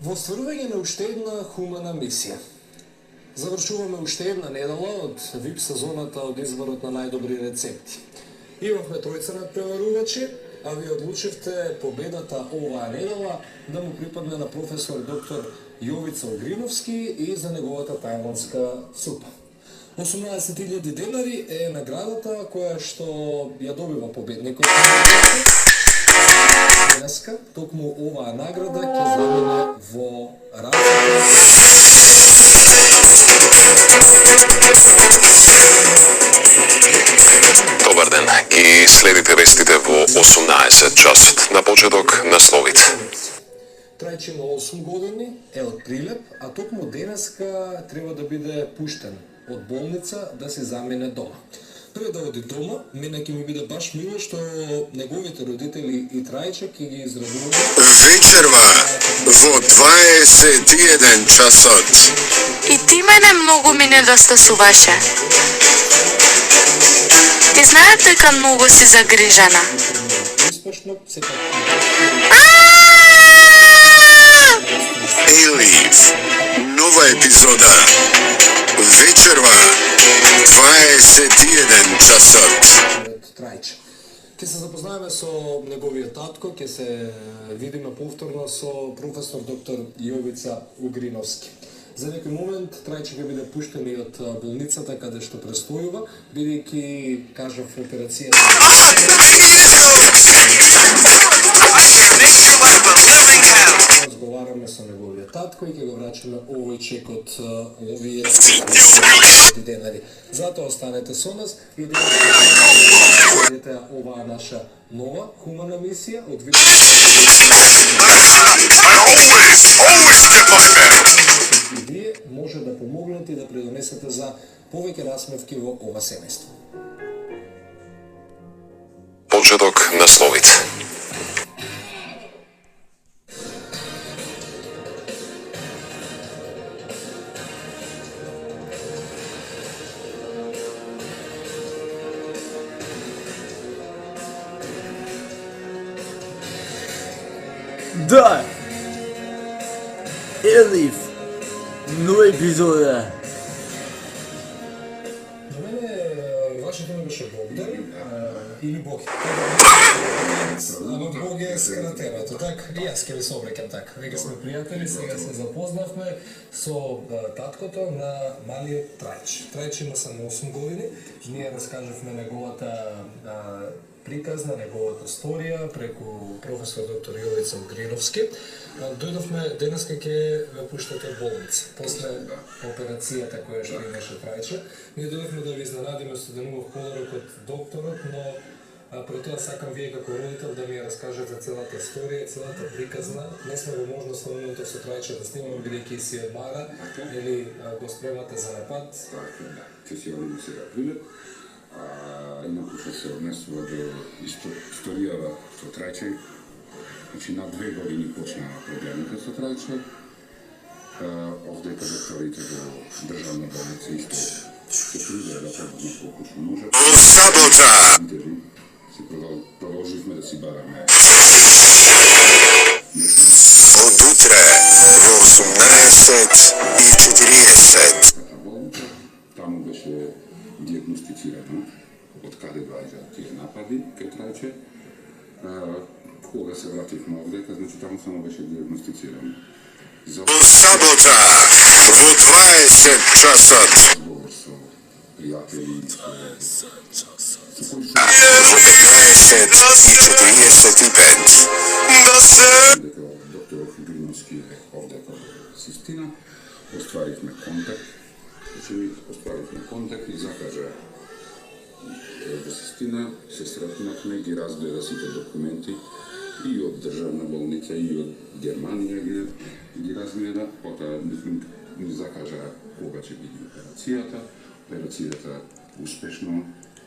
Во стварување на уште една хумана мисија. Завршуваме уште една недела од VIP сезоната од изборот на најдобри рецепти. Имавме тројца надпреварувачи, а ви одлучивте победата оваа недела да му припадне на професор доктор Јовица Угриновски и за неговата тајландска супа. 18.000 денари е наградата која што ја добива победникот. Денеска, токму оваа награда ќе замине во рацете. Добар ден, ги следите вестите во 18 часот. На почеток насловите. Трајче има 8 години, е од Прилеп, а токму денеска треба да биде пуштен од болница да се замине дома. Пред да оди дома, мене ќе ми биде баш мило што неговите родители и Трајче ќе ги израдуваат. Вечерва во 21 часот. И ти мене многу ми недостасуваше. Ти знаеш дека многу си загрижена. Успешно се Елиф, нова епизода. Вечерва 21 часот. Трајче. Ќе се запознаеме со неговиот татко, ќе се видиме повторно со професор доктор Јовица Угриновски. За некој момент Трајче ќе биде пуштен и од болницата каде што престојува, бидејќи, кажав, операцијата разговараме со неговиот татко и ќе го врачаме овој чек од овие денари. Затоа останете со нас и да видите оваа наша нова хумана мисија од и вие може да помогнете и да придонесете за повеќе насмевки во ова семејство. Почеток насловите. Да! Елиф! Нова епизода! На мене вашето име беше Богдан или Бог. Ама Бог е скратеното, так? И јас ќе ви се обреќам така. Веќе сме пријатели, сега се запознавме со таткото на малиот Трајче. Трајче има само 8 години. Ние раскажавме неговата приказна, неговата сторија преку професор доктор Јовица Угриновски. Дојдовме денеска ќе ве пуштате од болница. После операцијата која што имаше Трајче, ние дојдовме да ви изненадиме со денував подарок од докторот, но пред тоа сакам вие како родител да ми ја раскажете целата сторија, целата приказна. Не сме во можност на моментот со Трајче да снимаме бидејќи си одмара или го спремате за напад. Така, да. Ќе си одиме сега Прилеп. Инаку што се однесува до историјава со Трајче, значи на 2 години почнаа проблемите со Трајче. Овдека докторите во државна болница исто се трудеа да помогнат колку што може. Сабота! Си продолживме да си бараме. Од утре во 18:40. Таму беше диагностицирано од каде доаѓаат тие напади кај Трајче. Кога се вративме овдека, значи таму само беше диагностицирано. Сабота во 20 часот. Разговор со пријатели доктор Угриновски е овдека во Систина. Остваривме контакт. Остваривме контакт и закажа во Систина, се сретнавме, ги разгледа сите документи и од државна болница и од Германија ги разгледа, потоа ни закажа кога ќе биде операцијата. Операцијата успешно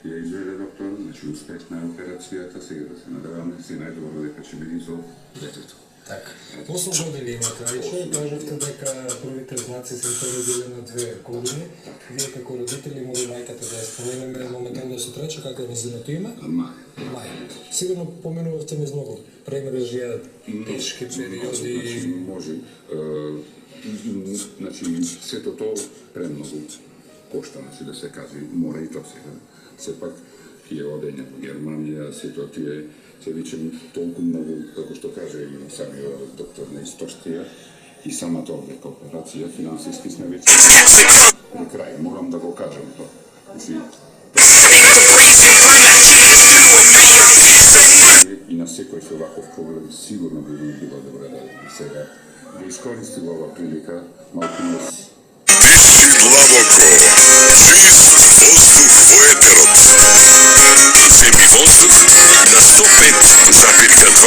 ја изведе доктор, значи успешна е операцијата, сега да се надеваме, се најдобро дека ќе биде за детето. Така. 8 години има Трајче, кажавте дека првите знаци се били на 2 години. Вие како родители може мајката да ја споменеме моментално со Трајче, како е нејзиното име? Мај. Сигурно поменувавте низ многу премрежја, тешки периоди. Може Значи, сето тоа премногу кошта, значи да се каже, мора и тоа сега. Сепак, тие одења во Германија, сето тие, се вичам толку многу, како што каже и самиот доктор на Истоштија, и самата овдека операција, финансиски сме веќе при крај, морам да го кажам тоа. Значи, и на секој со ваков проблем сигурно би било добре да сега да искористим ова прилика малку на Висши длабоко, чист воздух во етерот. Земји воздух на 105,2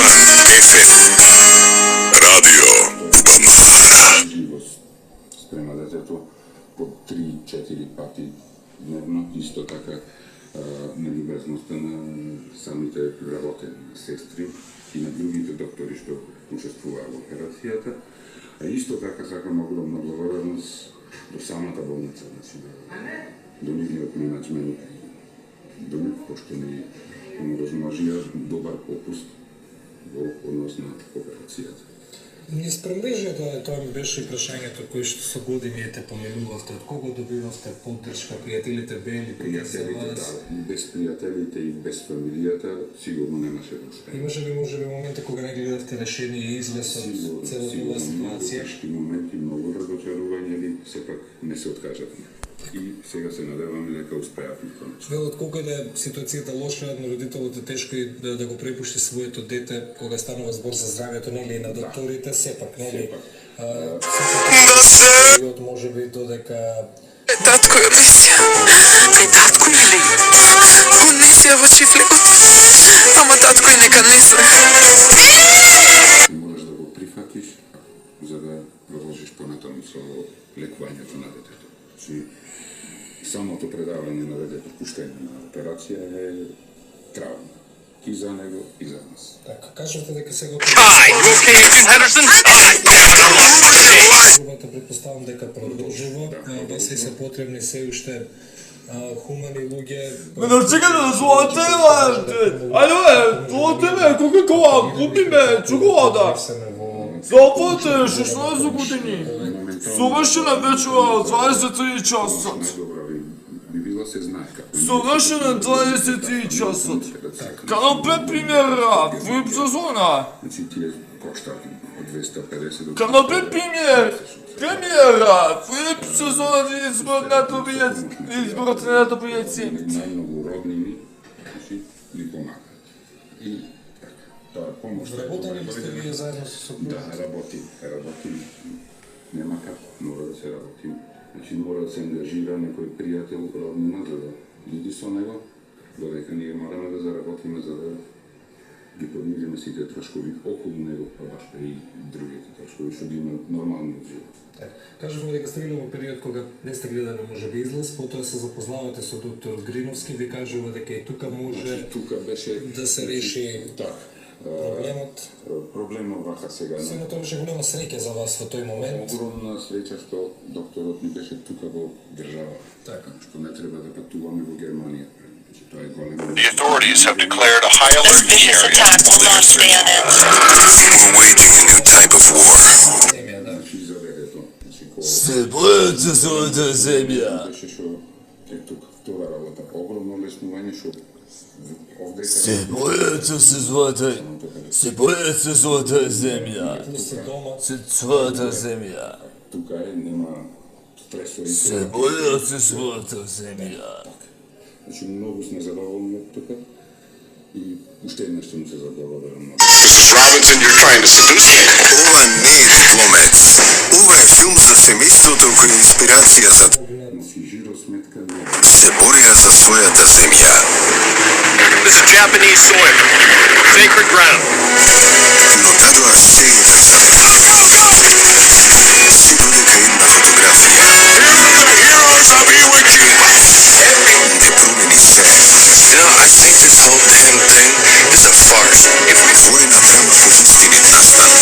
FM. Радио Бубамар. живост спрема детето по 3-4 пати дневно, исто така нелюбезноста на самите работени сестри и на другите доктори што учествуваа во операцијата, а исто така сакам огромна благодарност до самата болница, значи до нивниот менеджмент, до нив, пошто ни возможија добар попуст во однос на операцијата. Низ премрежјата, тоа ми беше прашањето кој што со години те поминувавте, од кого добивавте поддршка, пријателите бели, Пријателите, да, без пријателите и без фамилијата сигурно немаше да успееме. Имаше ли можеби моменти кога не гледавте решение и излез од целата оваа многу ситуација? тешки моменти, многу разочарување, али сепак не се откажавме. И сега се надеваме дека успеавме конечно. Велот колку е да е ситуацијата лоша, на родителот е тешко и да го препушти своето дете кога станува збор за здравјето, нели и на докторите, сепак, нели? Сепак, можеби додека Татко е Одисија. Кај татко нели? Одисија во чифлекот. Ама татко и нека не се. Можеш да го прифатиш за да продолжиш понатаму со лекувањето на детето. Значи, самото предавање на детето, пуштање на операција е травма. И за него, и за нас. така, кажете дека сега Hi, you okay, Agent Henderson? Пробата предпоставам дека продолжува, да се потребни се уште хумани луѓе. Но чекай да злате, ајде, злате ме, кога кола, купи ме, чоколада. Запате, 16 години. Совршена вечера, 23 часот. Најдобра би било се знае како. Совршена 23 часот. Канапе премиера, веб сезона. Значи тие коштаат од 250 до Канапе премиера, веб сезона изборот на добијаци. најмногу роднини, значи ни помага. И така, тоа е помош. Работени ли сте вие заедно со сопругата? Да, работим. Нема како, мора да се работи. Значи мора да се ангажира некој пријател, роднина, за да иди со него, додека ние мораме да заработиме за да ги подмириме сите трошкови околу него, па баш и другите трошкови што ги има нормално од живот. Кажуваме дека сте били во период кога не сте гледали можеби излез, потоа се запознавате со доктор Гриновски, ви кажува дека и тука може Тука беше да се реши така. проблемот. Проблемот вака сега. Сигурно тоа беше голема среќа за вас во тој момент. Огромна среќа што докторот ни беше тука во држава. Така. Што не треба да патуваме во Германија. Значи тоа е големо. The authorities have declared a high alert in the This area. attack will not stay unended. We're waging a new type of war. Пандемија, да. Значи за редето. Значи кога Се бојате својата земја. беше што е тука втора работа. Огромно леснување што овдека Се бојате се својата, се бојате својата земја. Да сте дома. Се својата земја. тука е нема стресови. Се бојате својата земја. Значи многу сме задоволни од тука и уште еднаш ќе му се заблагодарам многу. Mrs. Robinson, you're trying to seduce me. Ова не е дипломец. Ова е филм за семејството кој е инспирација за Значи жиросметка не се борија за својата земја. This is Japanese soil. Sacred ground. Но тадоа се е врзано. Си додека една фотографија Heroes of Iwo Jima. не промени се. You know, I think this whole damn thing is a farce. Војна према повистините настана.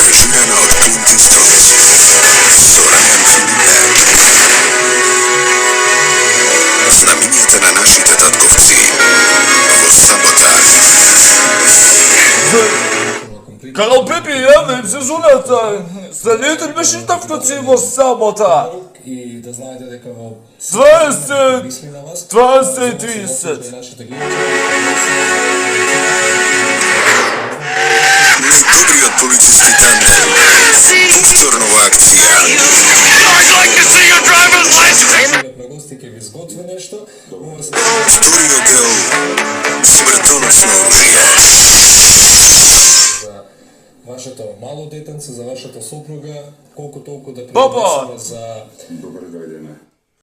Режирана од Клинт Иствуд. Со Рајан Филипе. Знамињата на нашите татковци во Саботаж. Карал Пепи, ја сезоната. Следете беше таквоци во сабота. И да знаете дека во 20, мисли на вас. 20 и 30. Најдобриот полициски танци. Повторнова акција. I'd like to see your driver's license. На гости ќе ви изготви нешто. Вториот дел. Смртоночно оружје. За вашето мало детенце, за вашата сопруга, колку толку да Папа! за Добре дојдене.